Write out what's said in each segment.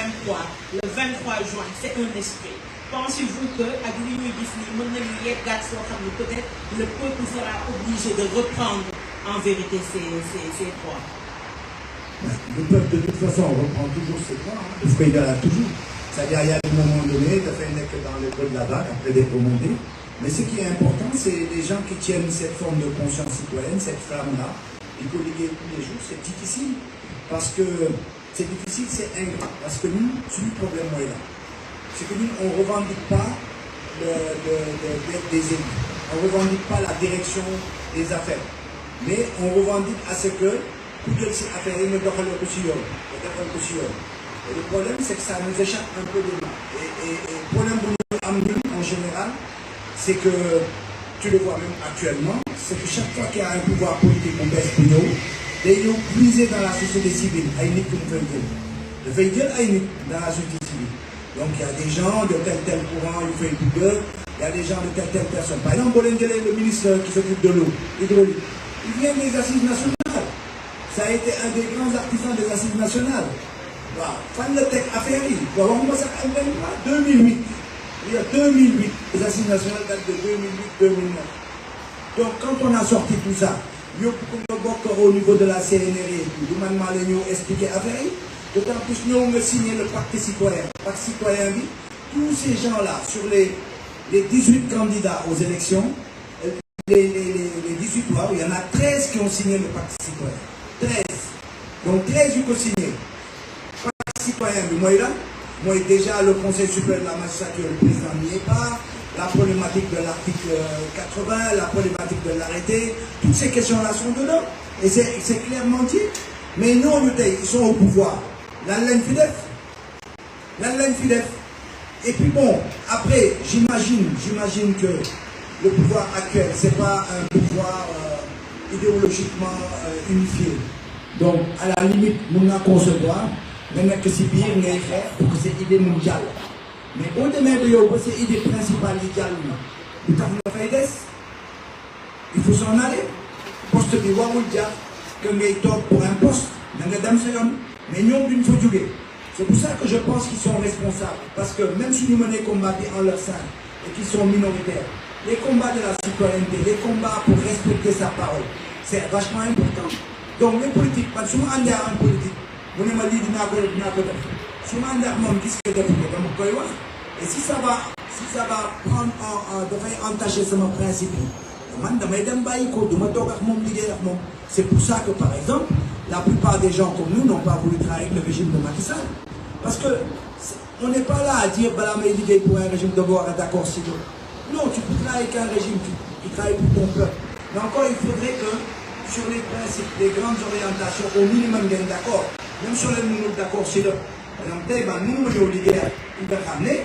23, le 23 juin, c'est un esprit. Pensez-vous que, à peut-être le peuple sera obligé de reprendre en vérité ses droits? Le peuple, de toute façon, reprend toujours ses droits. Le pays là toujours. C'est-à-dire, il y a un moment donné, il a fait que dans le code de la vague, après des commandés. Mais ce qui est important, c'est les gens qui tiennent cette forme de conscience citoyenne, cette flamme-là, et que liguer tous les jours, c'est difficile. Parce que c'est difficile, c'est ingrat. Parce que nous, le problème est là. C'est que nous, on ne revendique pas des élus. On ne revendique pas la direction des affaires. Mais on revendique à ce que tout ces affaires ne doivent pas le Et le problème, c'est que ça nous échappe un peu des mains. Et le problème pour nous, en général, c'est que, tu le vois même actuellement, c'est que chaque fois qu'il y a un pouvoir politique ou baisse pour nous, ils ont puisé dans la société civile, à une comme le fait dans la société civile. Donc il y a des gens de tel courant, il fait du il y a des gens de telle personne. Par exemple, Bolengele, le ministre qui s'occupe de l'eau, hydraulique, il vient des assises nationales. Ça a été un des grands artisans des assises nationales. Fan le tech affaire, 2008. Il y a 2008, les assises nationales datent de 2008-2009. Donc quand on a sorti tout ça, au niveau de la CNRI, nous avons expliqué l'affaire. D'autant plus nous avons signé le pacte citoyen. Le pacte citoyen, tous ces gens-là, sur les 18 candidats aux élections, les 18 mois, il y en a 13 qui ont signé le pacte citoyen. 13. Donc 13 qui ont signé. Le pacte citoyen, moi déjà le Conseil supérieur de la magistrature, le président n'y est pas, la problématique de l'article 80, la problématique de l'arrêté, toutes ces questions-là sont dedans. Et c'est clairement dit. Mais non, ils sont au pouvoir. La laine FIDEF. Et puis bon, après, j'imagine que le pouvoir actuel, ce n'est pas un pouvoir idéologiquement unifié. Donc, à la limite, nous n'avons concevoir, mais que c'est bien, pour que c'est idée mondiale. Mais au-delà de c'est l'idée principale mondiale. Il faut s'en aller. Poste de Waoudia, que nous sommes pour un poste, mais nous, il faut jouer. C'est pour ça que je pense qu'ils sont responsables. Parce que même si nous menons combattre en leur sein et qu'ils sont minoritaires, les combats de la citoyenneté, les combats pour respecter sa parole, c'est vachement important. Donc les politiques, parce que si on a un politique, vous ne me dites pas que si on a un homme qui se fait des et si ça va prendre entacher ce principe, c'est pour ça que par exemple, la plupart des gens comme nous n'ont pas voulu travailler avec le régime de Macky Sall. Parce que on n'est pas là à dire l'idée pour un régime de voir d'accord si non, tu peux travailler avec un régime qui travaille pour ton peuple. Mais encore, il faudrait que sur les principes, les grandes orientations, au minimum bien d'accord. Même sur les minimums d'accord si par exemple, nous, il va ramener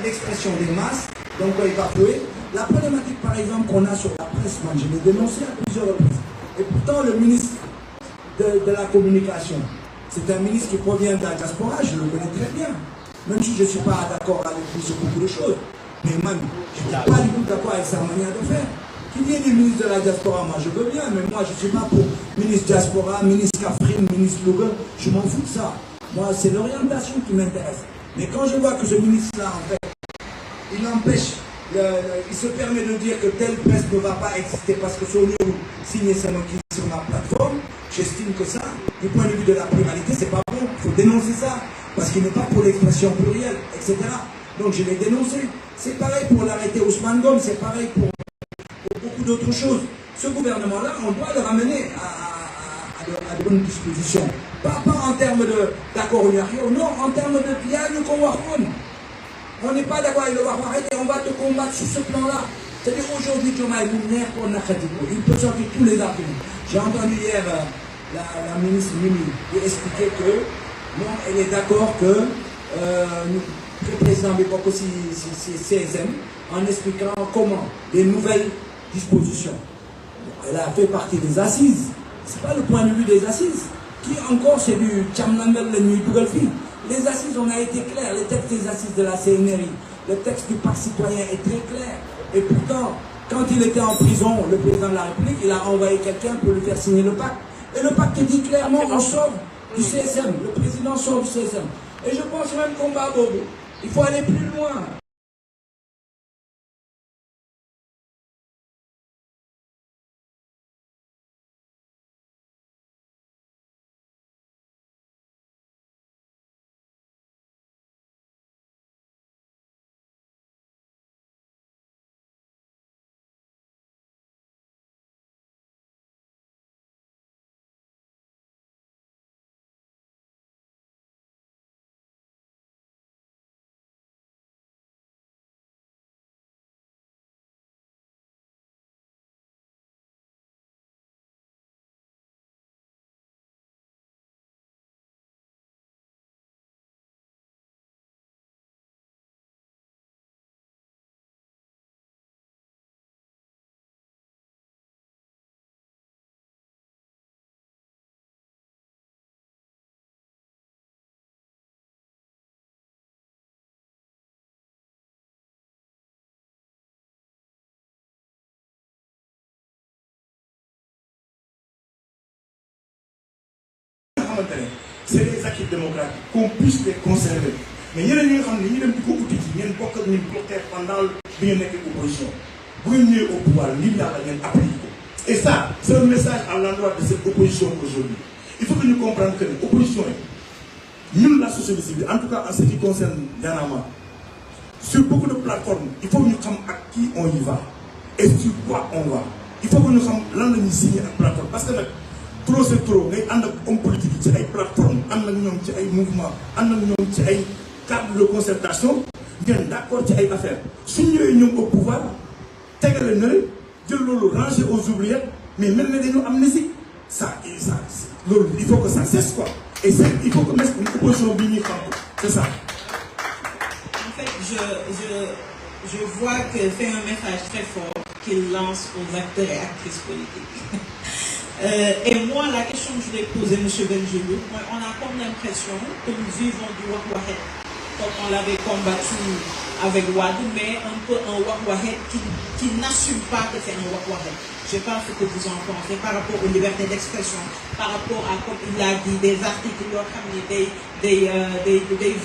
l'expression des masses, donc il va jouer. La problématique par exemple qu'on a sur la presse, moi je l'ai dénoncé à plusieurs reprises. Et pourtant le ministre de la communication, c'est un ministre qui provient de la diaspora, je le connais très bien. Même si je ne suis pas d'accord avec lui sur beaucoup de choses. Mais man, je ne suis pas du tout d'accord avec sa manière de faire. Qu'il y ait des ministres de la diaspora, moi je veux bien, mais moi je ne suis pas pour ministre diaspora, ministre Kafrine, ministre Louga, je m'en fous de ça. Moi c'est l'orientation qui m'intéresse. Mais quand je vois que ce ministre-là, en fait, il empêche, il se permet de dire que telle presse ne va pas exister parce que son lieu signé sur ma plateforme, j'estime que ça, du point de vue de la pluralité, c'est pas bon. Il faut dénoncer ça, parce qu'il n'est pas pour l'expression plurielle, etc. Donc je l'ai dénoncé. C'est pareil pour l'arrêté Ousmane Gom, c'est pareil pour beaucoup d'autres choses. Ce gouvernement-là, on doit le ramener à de bonnes dispositions. Pas en termes d'accord ou non, en termes de dialogue qu'on va prendre. On n'est pas d'accord avec le Wahouaré et on va te combattre sur ce plan-là. C'est-à-dire aujourd'hui, il peut sortir tous les arguments. J'ai entendu hier la ministre Mimi expliquer que non, elle est d'accord que le président Beko aussi c'est CSM en expliquant comment les nouvelles dispositions. Elle a fait partie des assises. Ce n'est pas le point de vue des assises. Qui encore c'est du Tchamnangel, le Nuit Dougalfi. Les assises, on a été clair, les textes des assises de la CNRI, le texte du pacte citoyen est très clair. Et pourtant, quand il était en prison, le président de la République, il a envoyé quelqu'un pour lui faire signer le pacte. Et le pacte dit clairement, on sort du CSM, le président sort du CSM. Et je pense même combat Bobo. Il faut aller plus loin. C'est les acquis démocratiques, qu'on puisse les conserver. Mais il y a des gens qui ont bloqué pendant l'opposition. Vous venez au pouvoir, l'île a appliqué. Et ça, c'est un message à l'endroit de cette opposition aujourd'hui. Il faut que nous comprenions que l'opposition, nous, la société civile, en tout cas en ce qui concerne Yanama, sur beaucoup de plateformes, il faut que nous sachions à qui on y va et sur quoi on va. Il faut que nous sachions l'endroit de signer la plateforme. Parce que trop c'est trop, ngay ànd ak homme politique ci ay plateforme ànd ak ñoom ci ay mouvement ànd ak ñoom ci ay cadre de concertation ngeen d'accord ci ay affaires su ñëwee ñoom au pouvoir tegale na jël loolu ranger aux oubliettes mais mel na dañu amnésie ça loolu il faut que ça cesse quoi et il faut que mettre une opposition bi ñuy xam c'est ça. En fait je vois que c'est un message très fort qu'il lance aux acteurs et actrices politiques. Et moi, la question que je voulais poser, M. Benjelloul, on a comme l'impression que nous vivons du Wahwahed, comme on l'avait combattu avec Wad, mais un peu un Wahwahed qui n'assume pas que c'est un Wahwahed. Je ne sais pas ce que vous en pensez par rapport aux libertés d'expression, par rapport à, comme il l'a dit, des articles, des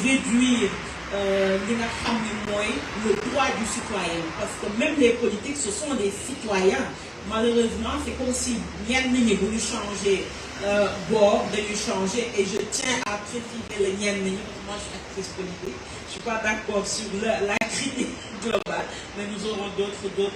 réduire le droit du citoyen. Parce que même les politiques, ce sont des citoyens. Malheureusement, c'est comme si Nien Nini voulait changer bord, de lui changer, et je tiens à préciser le Nien Nini, parce que moi je suis actrice politique, je ne suis pas d'accord sur la critique globale, mais nous aurons d'autres pour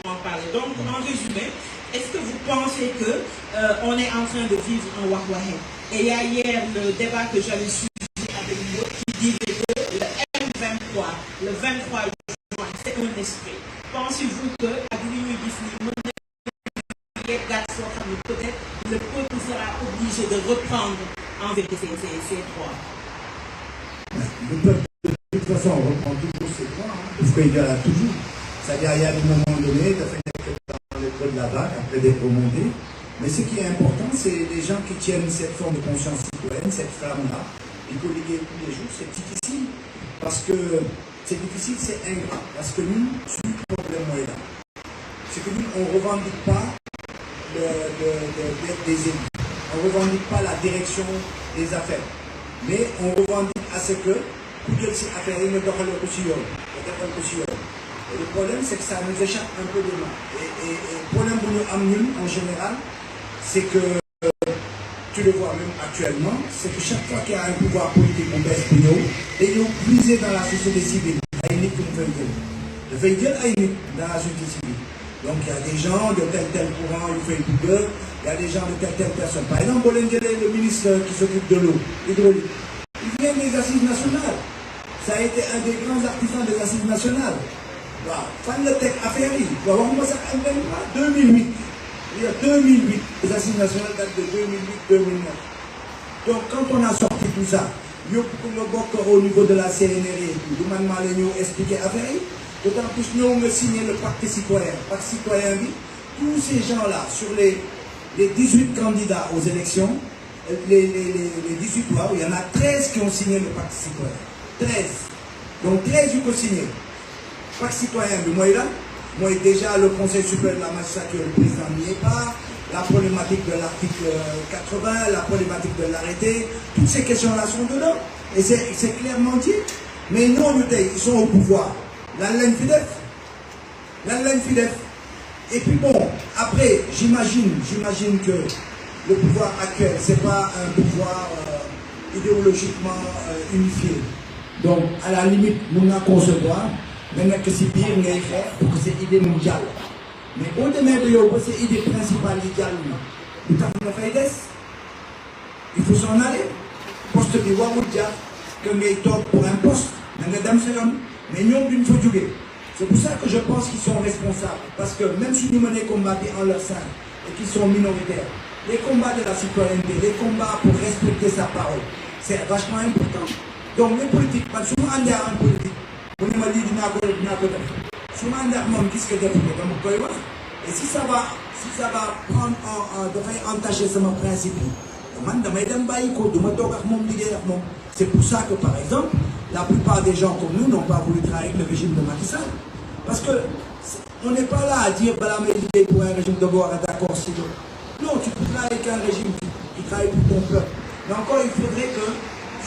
en parler. Donc, en résumé, est-ce que vous pensez qu'on est en train de vivre un Wahwahed? Et il y a hier le débat que j'avais suivi avec vous qui disait que le M23, le 23 juin, c'est un esprit. Pensez-vous que peut-être le peuple sera obligé de reprendre en vérité ses droits? Le peuple, de toute façon, reprend toujours ses droits, parce qu'il y en a toujours. C'est-à-dire, il y a des moments donnés, de faire dans le creux de la vague, après d'être remonté. Mais ce qui est important, c'est les gens qui tiennent cette forme de conscience citoyenne, cette flamme-là, il faut liguer tous les jours. C'est difficile, parce que c'est difficile, c'est ingrat. Parce que nous, le problème est là. C'est que nous, on ne revendique pas des élus. On ne revendique pas la direction des affaires. Mais on revendique à ce que tout ces affaires ne doivent pas aussi. Et le problème, c'est que ça nous échappe un peu des mains. Et le problème pour nous, en général, c'est que, tu le vois même actuellement, c'est que chaque fois qu'il y a un pouvoir politique au baisse pour nous, et nous puiser dans la société civile, à une comme le fait dans la société civile. Donc il y a des gens de tel courant, il fait Google, il y a des gens de telle personne. Par exemple, le ministre qui s'occupe de l'eau, hydraulique, il vient des assises nationales. Ça a été un des grands artisans des assises nationales. Fan le tech affaire, il va voir moi ça en 2008. Il y a 2008, les assises nationales datent de 2008-2009. Donc quand on a sorti tout ça, il y a beaucoup au niveau de la CNRI, tout le monde m'a expliqué affaire. D'autant plus nous avons signé le pacte citoyen. Le pacte citoyen, tous ces gens-là, sur les 18 candidats aux élections, les 18 lois, il y en a 13 qui ont signé le pacte citoyen. 13. Donc 13 qui ont signé. Le pacte citoyen, moi déjà le Conseil supérieur de la magistrature, le président n'y est pas. la problématique de l'article 80, la problématique de l'arrêté, toutes ces questions-là sont dedans. Et c'est clairement dit. Mais non, ils sont au pouvoir. L'Alain Fidef. Et puis bon, après, j'imagine que le pouvoir actuel, c'est pas un pouvoir idéologiquement unifié. Donc, à la limite, nous allons concevoir, maintenant que c'est pire, pour que c'est idée mondiale. Mais au-delà de c'est l'idée principale mondiale, il faut s'en aller. Poste de Waroudia, que nous sommes pour un poste, mais nous sommes d'une faut jouer. C'est pour ça que je pense qu'ils sont responsables. Parce que même si nous menons combat en leur sein et qu'ils sont minoritaires, les combats de la citoyenneté, les combats pour respecter sa parole, c'est vachement important. Donc les politiques, souvent on est en politique, on me dit souvent on dit qu'est-ce que et si ça va prendre entacher ce principe, c'est pour ça que par exemple, la plupart des gens comme nous n'ont pas voulu travailler avec le régime de Macky Sall. Parce que on n'est pas là à dire pour un régime de voir un d'accord si non, tu peux travailler avec un régime qui travaille pour ton peuple. Mais encore, il faudrait que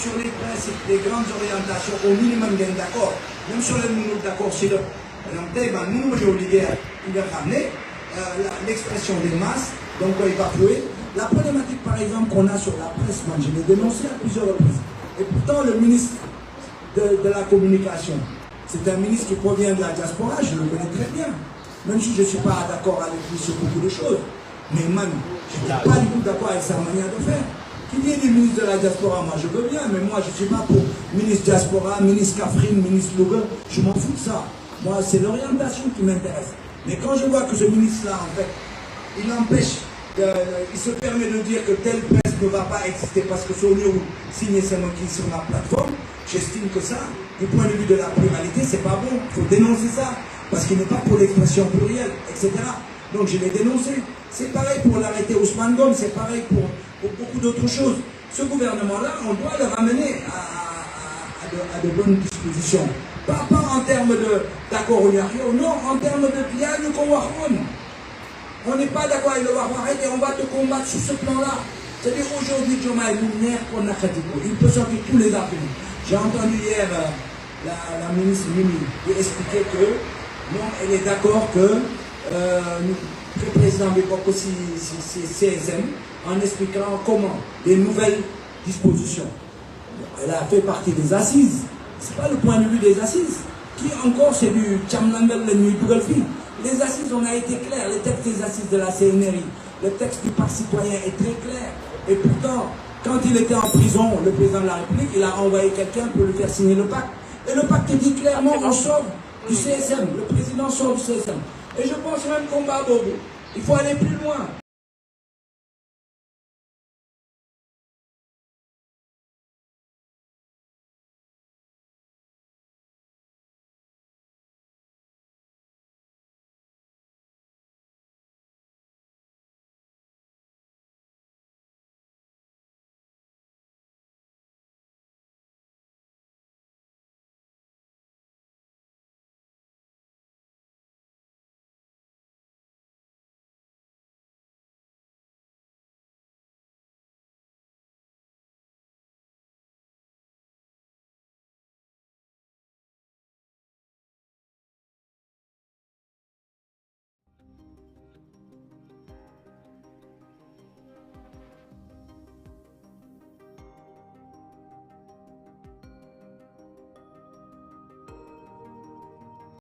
sur les principes, les grandes orientations, au minimum d'un d'accord, même sur le minimum d'accord si nous, il va ramener l'expression des masses, donc il va jouer. La problématique par exemple qu'on a sur la presse, moi je l'ai dénoncé à plusieurs reprises. Et pourtant le ministre de la communication, c'est un ministre qui provient de la diaspora, je le connais très bien. Même si je ne suis pas d'accord avec lui sur beaucoup de choses. Mais man, je ne suis pas du tout d'accord avec sa manière de faire. Qu'il y ait des ministres de la diaspora, moi je veux bien, mais moi je ne suis pas pour ministre diaspora, ministre Kafrine, ministre Louga, je m'en fous de ça. Moi c'est l'orientation qui m'intéresse. Mais quand je vois que ce ministre-là, en fait, il empêche, il se permet de dire que telle presse ne va pas exister parce que son lieu signé c'est moi qui sur la plateforme, j'estime que ça, du point de vue de la pluralité, c'est pas bon. Il faut dénoncer ça, parce qu'il n'est pas pour l'expression plurielle, etc. Donc je l'ai dénoncé. C'est pareil pour l'arrêté Ousmane Gom, c'est pareil pour beaucoup d'autres choses. Ce gouvernement-là, on doit le ramener à de bonnes dispositions. Pas en termes d'accord ou non, en termes de dialogue qu'on va rendre. On n'est pas d'accord avec le Wahwaret et on va te combattre sur ce plan-là. C'est-à-dire aujourd'hui, Joma est lunaire qu'on a critiqué. Il peut sortir tous les arguments. J'ai entendu hier la ministre Mimi expliquer que non, elle est d'accord que le président Bébok aussi c'est CSM en expliquant comment les nouvelles dispositions. Elle a fait partie des assises. Ce n'est pas le point de vue des assises. Qui encore c'est du Tchamnambel, le Nuit Dougalfi. Les assises, on a été clair. Les textes des assises de la CNRI, le texte du Parti citoyen est très clair. Et pourtant, quand il était en prison, le président de la République, il a envoyé quelqu'un pour lui faire signer le pacte. Et le pacte dit clairement, on sort du CSM. Le président sort du CSM. Et je pense même qu'on va au bout. Il faut aller plus loin.